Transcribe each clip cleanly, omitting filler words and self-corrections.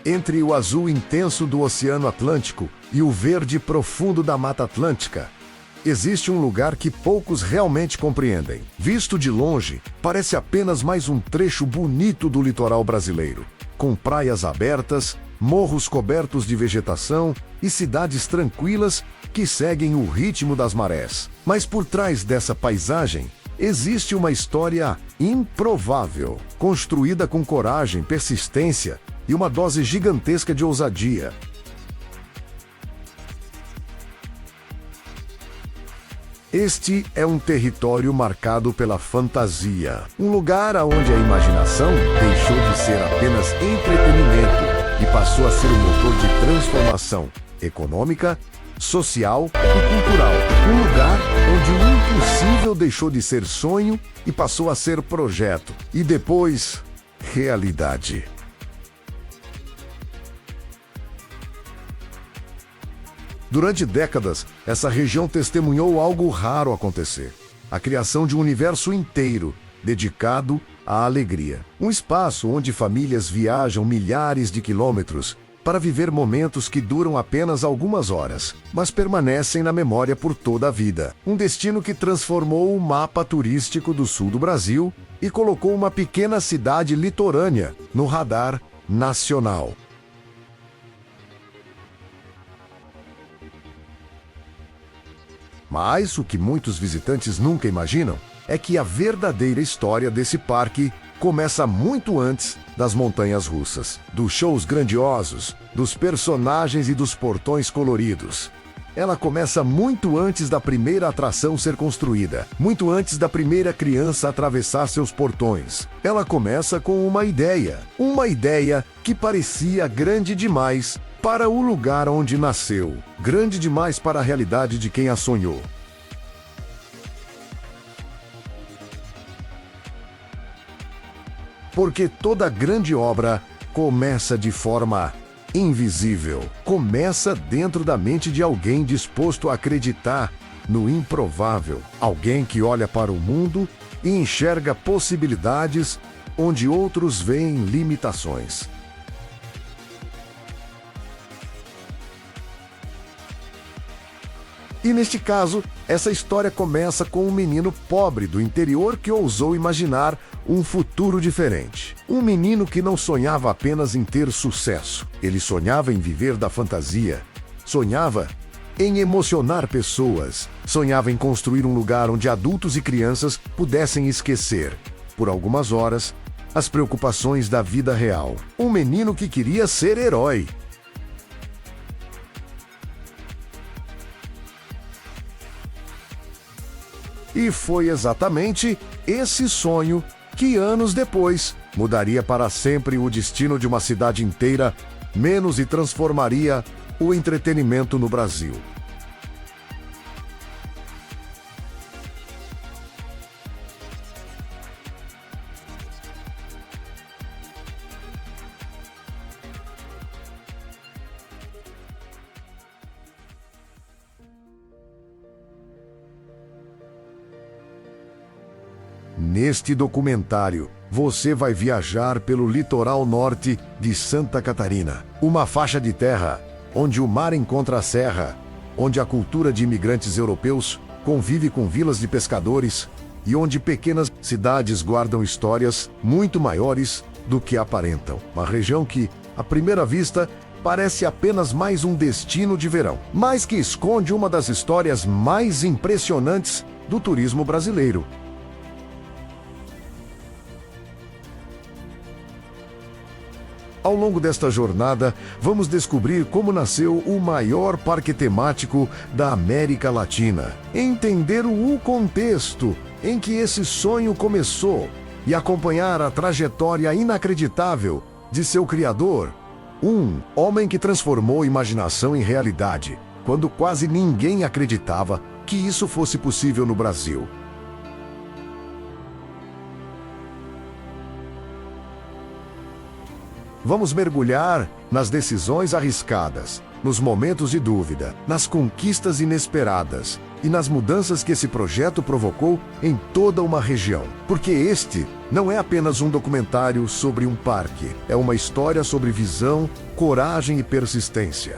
Entre o azul intenso do Oceano Atlântico e o verde profundo da Mata Atlântica, existe um lugar que poucos realmente compreendem. Visto de longe, parece apenas mais um trecho bonito do litoral brasileiro, com praias abertas, morros cobertos de vegetação e cidades tranquilas que seguem o ritmo das marés. Mas por trás dessa paisagem, existe uma história improvável, construída com coragem, persistência e uma dose gigantesca de ousadia. Este é um território marcado pela fantasia, um lugar onde a imaginação deixou de ser apenas entretenimento e passou a ser um motor de transformação econômica, social e cultural. Um lugar onde o impossível deixou de ser sonho e passou a ser projeto, e depois, realidade. Durante décadas, essa região testemunhou algo raro acontecer: a criação de um universo inteiro dedicado à alegria. Um espaço onde famílias viajam milhares de quilômetros para viver momentos que duram apenas algumas horas, mas permanecem na memória por toda a vida. Um destino que transformou o mapa turístico do sul do Brasil e colocou uma pequena cidade litorânea no radar nacional. Mas o que muitos visitantes nunca imaginam é que a verdadeira história desse parque começa muito antes das montanhas russas, dos shows grandiosos, dos personagens e dos portões coloridos. Ela começa muito antes da primeira atração ser construída, muito antes da primeira criança atravessar seus portões. Ela começa com uma ideia que parecia grande demais para o lugar onde nasceu, grande demais para a realidade de quem a sonhou. Porque toda grande obra começa de forma invisível. Começa dentro da mente de alguém disposto a acreditar no improvável. Alguém que olha para o mundo e enxerga possibilidades onde outros veem limitações. E neste caso, essa história começa com um menino pobre do interior que ousou imaginar um futuro diferente. Um menino que não sonhava apenas em ter sucesso. Ele sonhava em viver da fantasia. Sonhava em emocionar pessoas. Sonhava em construir um lugar onde adultos e crianças pudessem esquecer, por algumas horas, as preocupações da vida real. Um menino que queria ser herói. E foi exatamente esse sonho que, anos depois, mudaria para sempre o destino de uma cidade inteira, menos e transformaria o entretenimento no Brasil. Neste documentário, você vai viajar pelo litoral norte de Santa Catarina, uma faixa de terra onde o mar encontra a serra, onde a cultura de imigrantes europeus convive com vilas de pescadores e onde pequenas cidades guardam histórias muito maiores do que aparentam. Uma região que, à primeira vista, parece apenas mais um destino de verão, mas que esconde uma das histórias mais impressionantes do turismo brasileiro. Ao longo desta jornada, vamos descobrir como nasceu o maior parque temático da América Latina, entender o contexto em que esse sonho começou e acompanhar a trajetória inacreditável de seu criador, um homem que transformou imaginação em realidade, quando quase ninguém acreditava que isso fosse possível no Brasil. Vamos mergulhar nas decisões arriscadas, nos momentos de dúvida, nas conquistas inesperadas e nas mudanças que esse projeto provocou em toda uma região. Porque este não é apenas um documentário sobre um parque, é uma história sobre visão, coragem e persistência.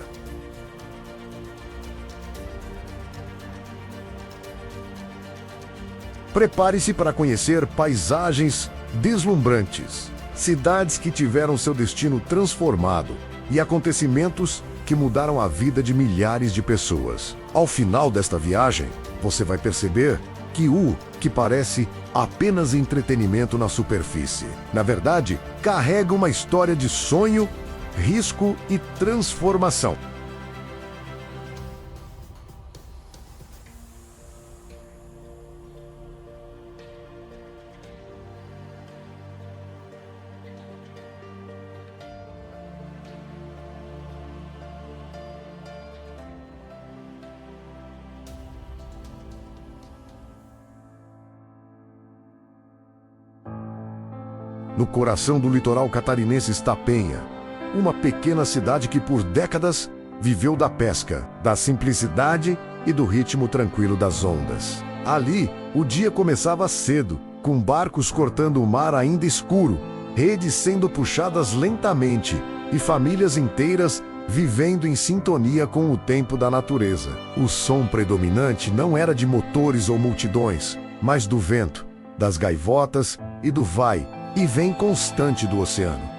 Prepare-se para conhecer paisagens deslumbrantes, cidades que tiveram seu destino transformado e acontecimentos que mudaram a vida de milhares de pessoas. Ao final desta viagem, você vai perceber que o que parece apenas entretenimento na superfície, na verdade, carrega uma história de sonho, risco e transformação. No coração do litoral catarinense está Penha, uma pequena cidade que por décadas viveu da pesca, da simplicidade e do ritmo tranquilo das ondas. Ali, o dia começava cedo, com barcos cortando o mar ainda escuro, redes sendo puxadas lentamente e famílias inteiras vivendo em sintonia com o tempo da natureza. O som predominante não era de motores ou multidões, mas do vento, das gaivotas e do vai e vem constante do oceano.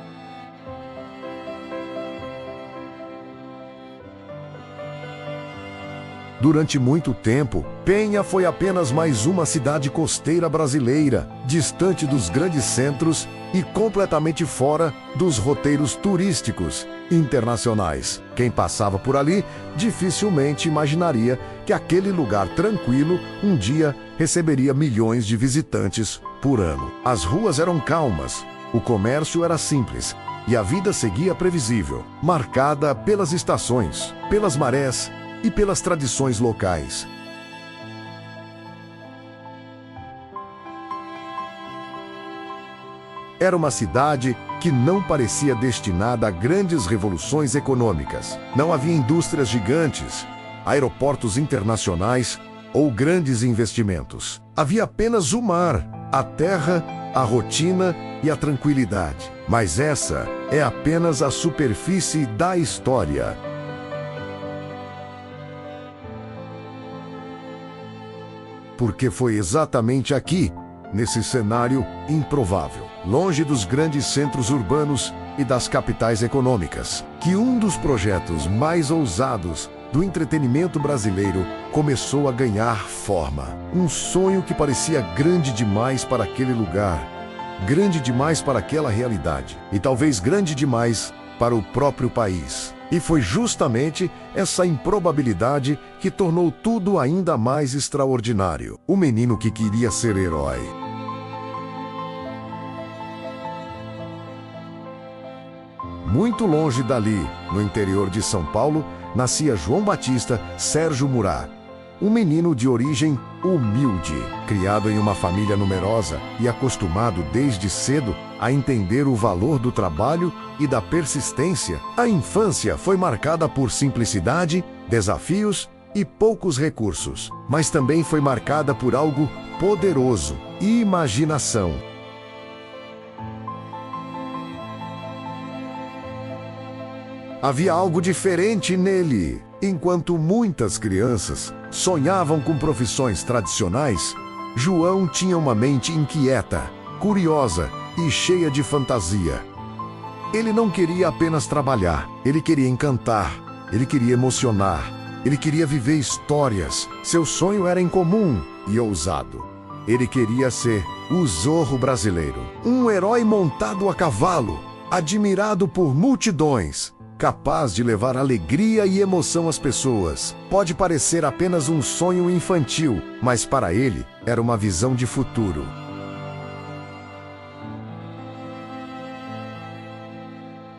Durante muito tempo, Penha foi apenas mais uma cidade costeira brasileira, distante dos grandes centros e completamente fora dos roteiros turísticos internacionais. Quem passava por ali dificilmente imaginaria que aquele lugar tranquilo um dia receberia milhões de visitantes por ano. As ruas eram calmas, o comércio era simples e a vida seguia previsível, marcada pelas estações, pelas marés e pelas tradições locais. Era uma cidade que não parecia destinada a grandes revoluções econômicas. Não havia indústrias gigantes, aeroportos internacionais ou grandes investimentos. Havia apenas o mar, a terra, a rotina e a tranquilidade. Mas essa é apenas a superfície da história. Porque foi exatamente aqui, nesse cenário improvável, longe dos grandes centros urbanos e das capitais econômicas, que um dos projetos mais ousados do entretenimento brasileiro começou a ganhar forma. Um sonho que parecia grande demais para aquele lugar, grande demais para aquela realidade e talvez grande demais para o próprio país. E foi justamente essa improbabilidade que tornou tudo ainda mais extraordinário. O menino que queria ser herói. Muito longe dali, no interior de São Paulo, nascia João Batista Sérgio Murat, um menino de origem humilde, criado em uma família numerosa e acostumado desde cedo a entender o valor do trabalho e da persistência. A infância foi marcada por simplicidade, desafios e poucos recursos, mas também foi marcada por algo poderoso: imaginação. Havia algo diferente nele. Enquanto muitas crianças sonhavam com profissões tradicionais, João tinha uma mente inquieta, curiosa e cheia de fantasia. Ele não queria apenas trabalhar, ele queria encantar, ele queria emocionar, ele queria viver histórias. Seu sonho era incomum e ousado. Ele queria ser o Zorro brasileiro, um herói montado a cavalo, admirado por multidões, capaz de levar alegria e emoção às pessoas. Pode parecer apenas um sonho infantil, mas para ele era uma visão de futuro.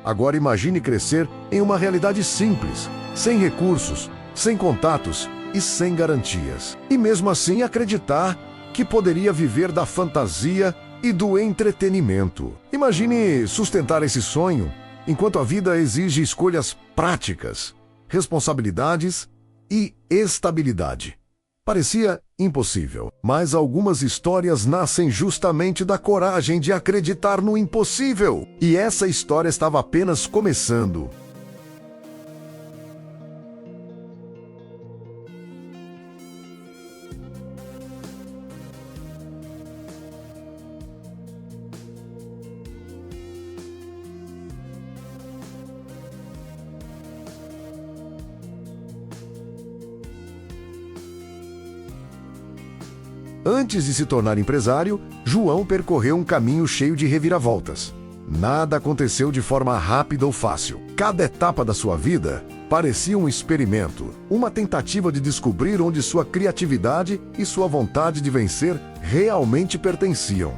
Agora imagine crescer em uma realidade simples, sem recursos, sem contatos e sem garantias. E mesmo assim acreditar que poderia viver da fantasia e do entretenimento. Imagine sustentar esse sonho enquanto a vida exige escolhas práticas, responsabilidades e estabilidade. Parecia impossível, mas algumas histórias nascem justamente da coragem de acreditar no impossível. E essa história estava apenas começando. Antes de se tornar empresário, João percorreu um caminho cheio de reviravoltas. Nada aconteceu de forma rápida ou fácil. Cada etapa da sua vida parecia um experimento, uma tentativa de descobrir onde sua criatividade e sua vontade de vencer realmente pertenciam.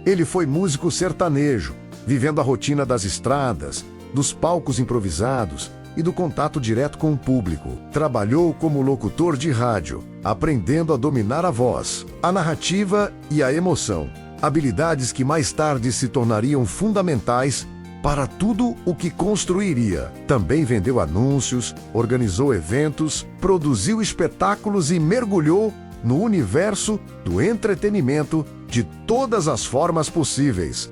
Ele foi músico sertanejo, vivendo a rotina das estradas, dos palcos improvisados e do contato direto com o público. Trabalhou como locutor de rádio, aprendendo a dominar a voz, a narrativa e a emoção, habilidades que mais tarde se tornariam fundamentais para tudo o que construiria. Também vendeu anúncios, organizou eventos, produziu espetáculos e mergulhou no universo do entretenimento de todas as formas possíveis.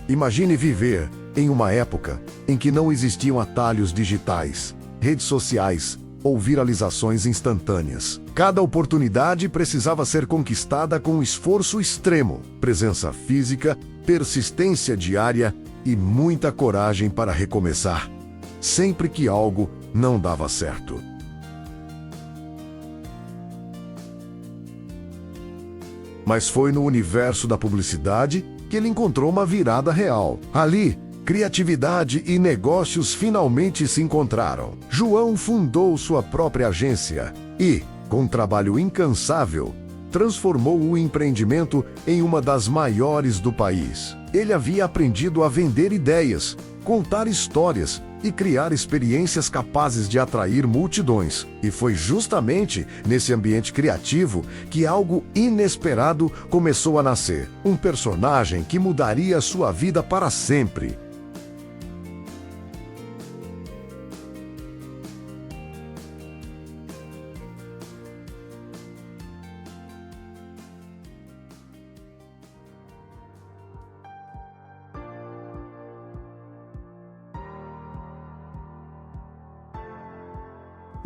Imagine viver em uma época em que não existiam atalhos digitais, redes sociais ou viralizações instantâneas. Cada oportunidade precisava ser conquistada com esforço extremo, presença física, persistência diária e muita coragem para recomeçar, sempre que algo não dava certo. Mas foi no universo da publicidade que ele encontrou uma virada real. Ali, criatividade e negócios finalmente se encontraram. João fundou sua própria agência e, com um trabalho incansável, transformou o empreendimento em uma das maiores do país. Ele havia aprendido a vender ideias, contar histórias e criar experiências capazes de atrair multidões. E foi justamente nesse ambiente criativo que algo inesperado começou a nascer. Um personagem que mudaria sua vida para sempre.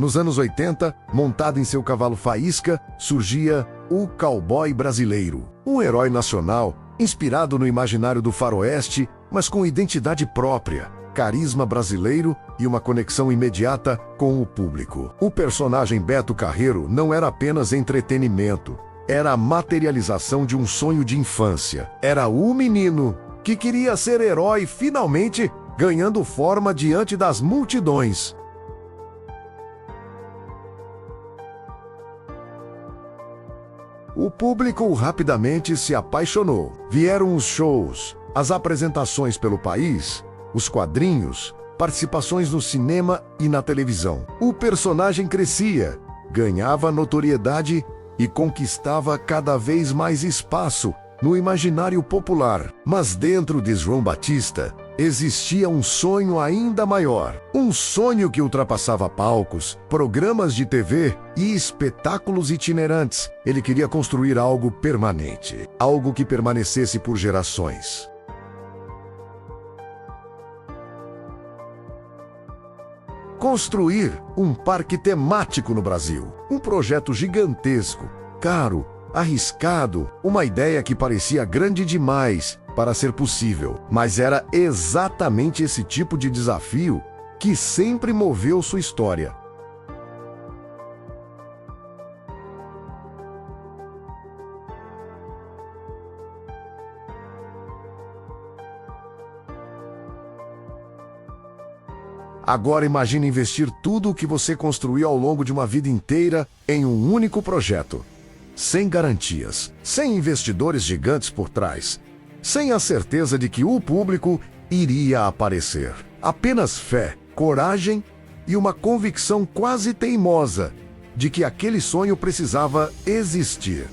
Nos anos 80, montado em seu cavalo faísca, surgia o cowboy brasileiro. Um herói nacional, inspirado no imaginário do faroeste, mas com identidade própria, carisma brasileiro e uma conexão imediata com o público. O personagem Beto Carreiro não era apenas entretenimento, era a materialização de um sonho de infância. Era o menino que queria ser herói finalmente, ganhando forma diante das multidões. O público rapidamente se apaixonou. Vieram os shows, as apresentações pelo país, os quadrinhos, participações no cinema e na televisão. O personagem crescia, ganhava notoriedade e conquistava cada vez mais espaço no imaginário popular. Mas dentro de João Batista existia um sonho ainda maior. Um sonho que ultrapassava palcos, programas de TV e espetáculos itinerantes. Ele queria construir algo permanente, algo que permanecesse por gerações. Construir um parque temático no Brasil. Um projeto gigantesco, caro, arriscado, uma ideia que parecia grande demais para ser possível, mas era exatamente esse tipo de desafio que sempre moveu sua história. Agora imagine investir tudo o que você construiu ao longo de uma vida inteira em um único projeto. Sem garantias, sem investidores gigantes por trás, sem a certeza de que o público iria aparecer. Apenas fé, coragem e uma convicção quase teimosa de que aquele sonho precisava existir.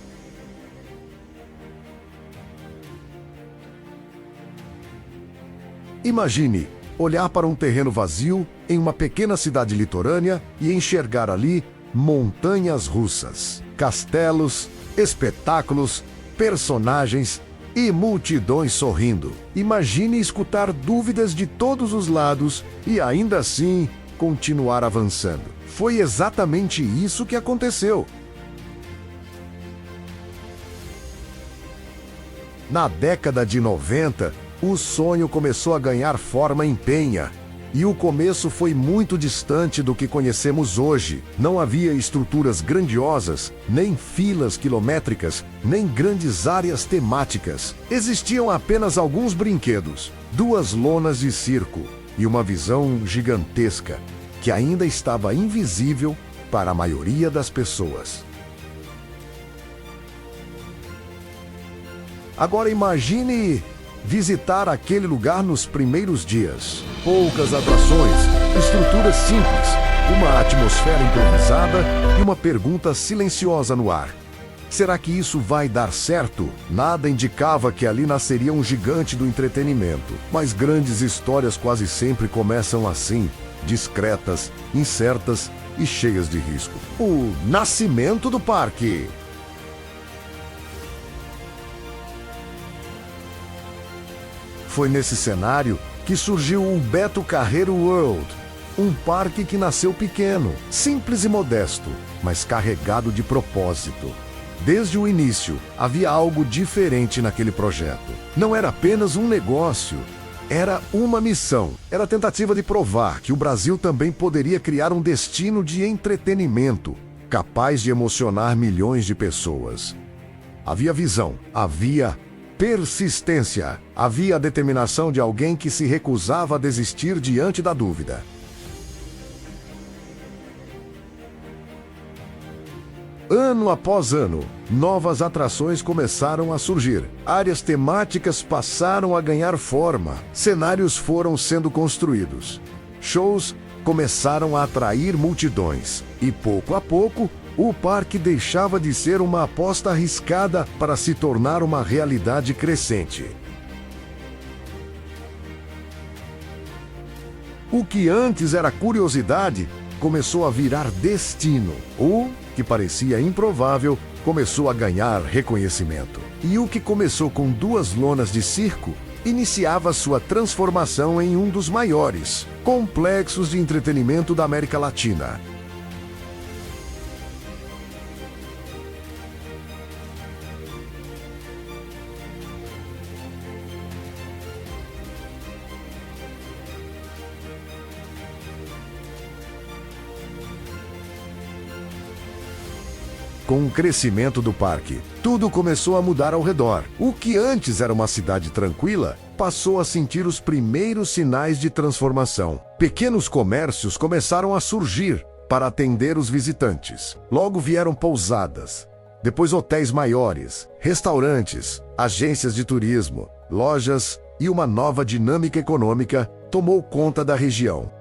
Imagine olhar para um terreno vazio em uma pequena cidade litorânea e enxergar ali montanhas russas, castelos, espetáculos, personagens e multidões sorrindo. Imagine escutar dúvidas de todos os lados e ainda assim continuar avançando. Foi exatamente isso que aconteceu. Na década de 90, o sonho começou a ganhar forma em Penha. E o começo foi muito distante do que conhecemos hoje. Não havia estruturas grandiosas, nem filas quilométricas, nem grandes áreas temáticas. Existiam apenas alguns brinquedos, 2 lonas de circo e uma visão gigantesca, que ainda estava invisível para a maioria das pessoas. Agora imagine visitar aquele lugar nos primeiros dias. Poucas atrações, estruturas simples, uma atmosfera improvisada e uma pergunta silenciosa no ar. Será que isso vai dar certo? Nada indicava que ali nasceria um gigante do entretenimento. Mas grandes histórias quase sempre começam assim, discretas, incertas e cheias de risco. O nascimento do parque. Foi nesse cenário que surgiu o Beto Carreiro World, um parque que nasceu pequeno, simples e modesto, mas carregado de propósito. Desde o início, havia algo diferente naquele projeto. Não era apenas um negócio, era uma missão. Era a tentativa de provar que o Brasil também poderia criar um destino de entretenimento, capaz de emocionar milhões de pessoas. Havia visão, havia persistência. Havia a determinação de alguém que se recusava a desistir diante da dúvida. Ano após ano, novas atrações começaram a surgir. Áreas temáticas passaram a ganhar forma. Cenários foram sendo construídos. Shows começaram a atrair multidões. E pouco a pouco, o parque deixava de ser uma aposta arriscada para se tornar uma realidade crescente. O que antes era curiosidade começou a virar destino. O que parecia improvável começou a ganhar reconhecimento. E o que começou com 2 lonas de circo iniciava sua transformação em um dos maiores complexos de entretenimento da América Latina. Com o crescimento do parque, tudo começou a mudar ao redor. O que antes era uma cidade tranquila, passou a sentir os primeiros sinais de transformação. Pequenos comércios começaram a surgir para atender os visitantes. Logo vieram pousadas, depois hotéis maiores, restaurantes, agências de turismo, lojas e uma nova dinâmica econômica tomou conta da região.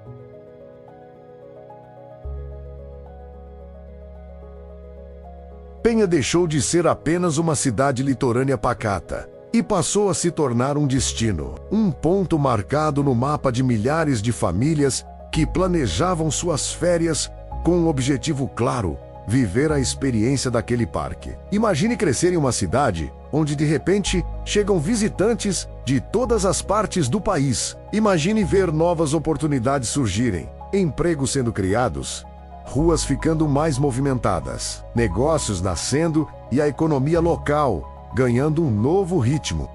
Penha deixou de ser apenas uma cidade litorânea pacata e passou a se tornar um destino, um ponto marcado no mapa de milhares de famílias que planejavam suas férias com um objetivo claro: viver a experiência daquele parque. Imagine crescer em uma cidade onde de repente chegam visitantes de todas as partes do país. Imagine ver novas oportunidades surgirem, empregos sendo criados, ruas ficando mais movimentadas, negócios nascendo e a economia local ganhando um novo ritmo.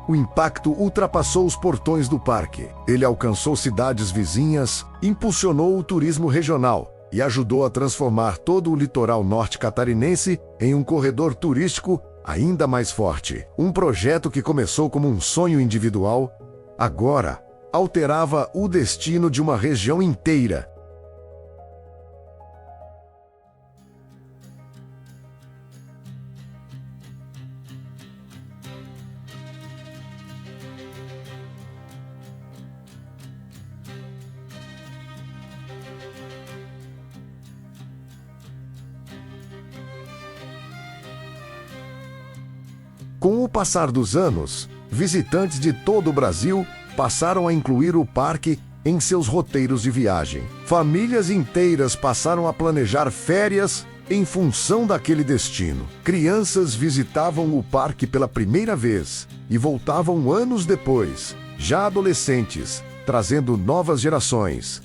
O impacto ultrapassou os portões do parque. Ele alcançou cidades vizinhas, impulsionou o turismo regional e ajudou a transformar todo o litoral norte catarinense em um corredor turístico ainda mais forte. Um projeto que começou como um sonho individual, agora alterava o destino de uma região inteira. Com o passar dos anos, visitantes de todo o Brasil passaram a incluir o parque em seus roteiros de viagem. Famílias inteiras passaram a planejar férias em função daquele destino. Crianças visitavam o parque pela primeira vez e voltavam anos depois, já adolescentes, trazendo novas gerações.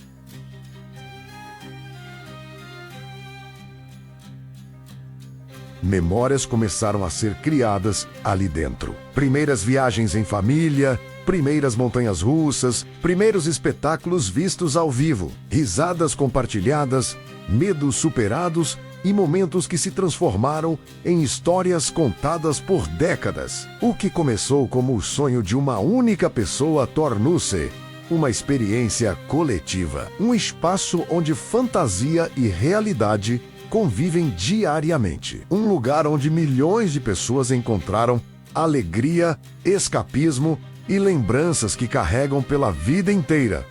Memórias começaram a ser criadas ali dentro. Primeiras viagens em família, primeiras montanhas russas, primeiros espetáculos vistos ao vivo, risadas compartilhadas, medos superados e momentos que se transformaram em histórias contadas por décadas. O que começou como o sonho de uma única pessoa tornou-se uma experiência coletiva, um espaço onde fantasia e realidade convivem diariamente. Um lugar onde milhões de pessoas encontraram alegria, escapismo e lembranças que carregam pela vida inteira.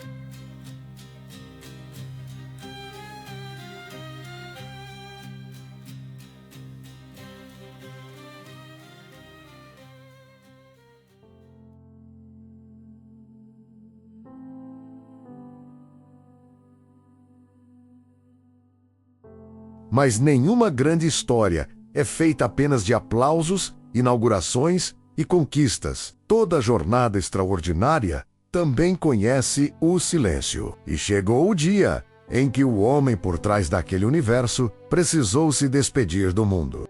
Mas nenhuma grande história é feita apenas de aplausos, inaugurações e conquistas. Toda jornada extraordinária também conhece o silêncio. E chegou o dia em que o homem por trás daquele universo precisou se despedir do mundo.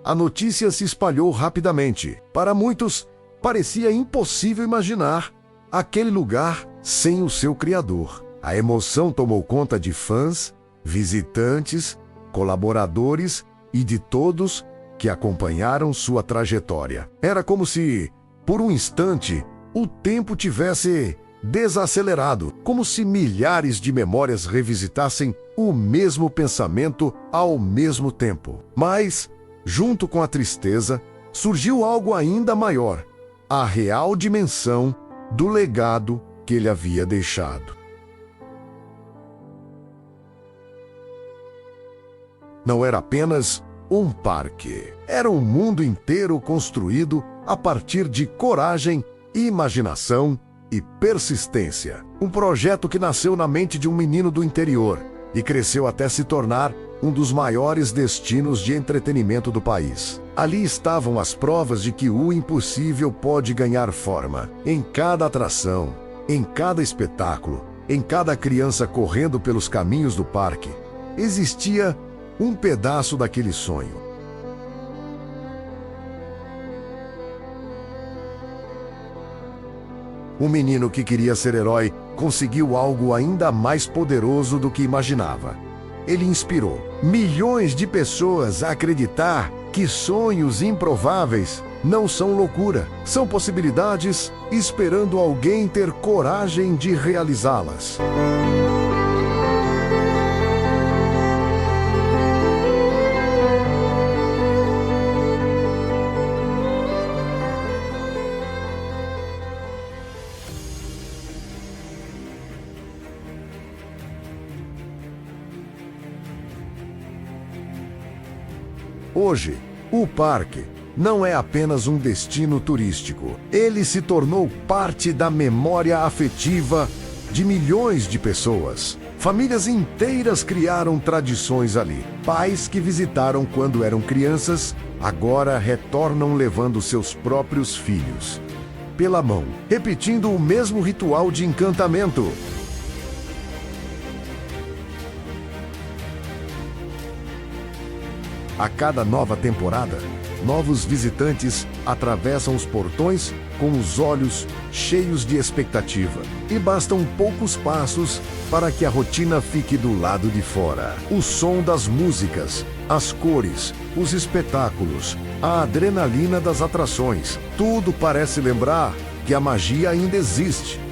A notícia se espalhou rapidamente. Para muitos, parecia impossível imaginar aquele lugar sem o seu criador. A emoção tomou conta de fãs, visitantes, colaboradores e de todos que acompanharam sua trajetória. Era como se, por um instante, o tempo tivesse desacelerado, como se milhares de memórias revisitassem o mesmo pensamento ao mesmo tempo. Mas, junto com a tristeza, surgiu algo ainda maior: a real dimensão do legado que ele havia deixado. Não era apenas um parque. Era um mundo inteiro construído a partir de coragem, imaginação e persistência. Um projeto que nasceu na mente de um menino do interior e cresceu até se tornar um dos maiores destinos de entretenimento do país. Ali estavam as provas de que o impossível pode ganhar forma. Em cada atração, em cada espetáculo, em cada criança correndo pelos caminhos do parque, existia um pedaço daquele sonho. O menino que queria ser herói conseguiu algo ainda mais poderoso do que imaginava. Ele inspirou milhões de pessoas a acreditar que sonhos improváveis não são loucura, são possibilidades esperando alguém ter coragem de realizá-las. Hoje, o parque não é apenas um destino turístico. Ele se tornou parte da memória afetiva de milhões de pessoas. Famílias inteiras criaram tradições ali. Pais que visitaram quando eram crianças, agora retornam levando seus próprios filhos pela mão, repetindo o mesmo ritual de encantamento. A cada nova temporada, novos visitantes atravessam os portões com os olhos cheios de expectativa. E bastam poucos passos para que a rotina fique do lado de fora. O som das músicas, as cores, os espetáculos, a adrenalina das atrações, tudo parece lembrar que a magia ainda existe.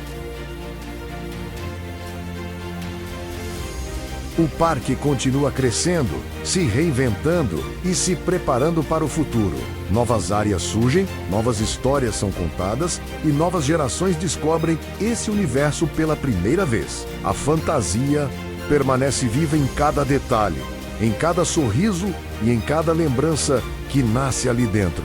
O parque continua crescendo, se reinventando e se preparando para o futuro. Novas áreas surgem, novas histórias são contadas e novas gerações descobrem esse universo pela primeira vez. A fantasia permanece viva em cada detalhe, em cada sorriso e em cada lembrança que nasce ali dentro.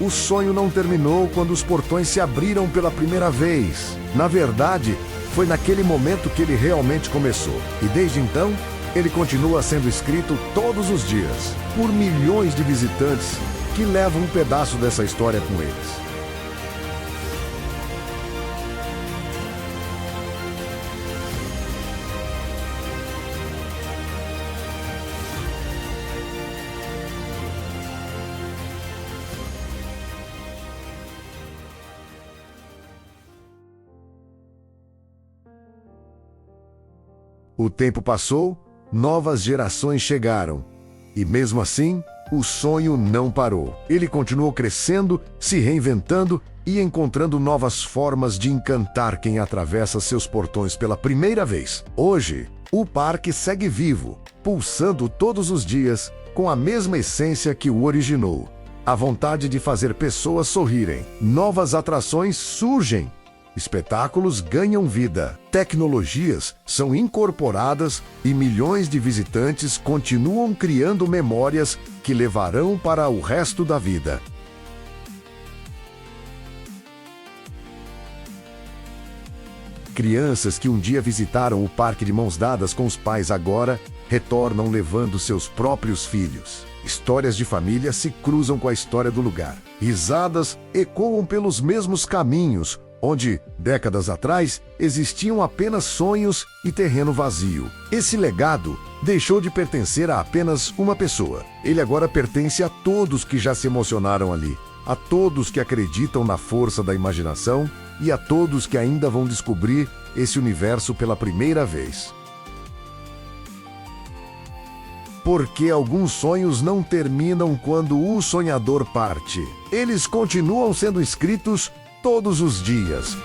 O sonho não terminou quando os portões se abriram pela primeira vez. Na verdade, foi naquele momento que ele realmente começou. E desde então, ele continua sendo escrito todos os dias, por milhões de visitantes que levam um pedaço dessa história com eles. O tempo passou, novas gerações chegaram. E mesmo assim, o sonho não parou. Ele continuou crescendo, se reinventando e encontrando novas formas de encantar quem atravessa seus portões pela primeira vez. Hoje, o parque segue vivo, pulsando todos os dias com a mesma essência que o originou. A vontade de fazer pessoas sorrirem. Novas atrações surgem. Espetáculos ganham vida, tecnologias são incorporadas e milhões de visitantes continuam criando memórias que levarão para o resto da vida. Crianças que um dia visitaram o parque de mãos dadas com os pais agora retornam levando seus próprios filhos. Histórias de família se cruzam com a história do lugar. Risadas ecoam pelos mesmos caminhos, onde, décadas atrás, existiam apenas sonhos e terreno vazio. Esse legado deixou de pertencer a apenas uma pessoa. Ele agora pertence a todos que já se emocionaram ali, a todos que acreditam na força da imaginação e a todos que ainda vão descobrir esse universo pela primeira vez. Porque alguns sonhos não terminam quando o sonhador parte. Eles continuam sendo escritos todos os dias.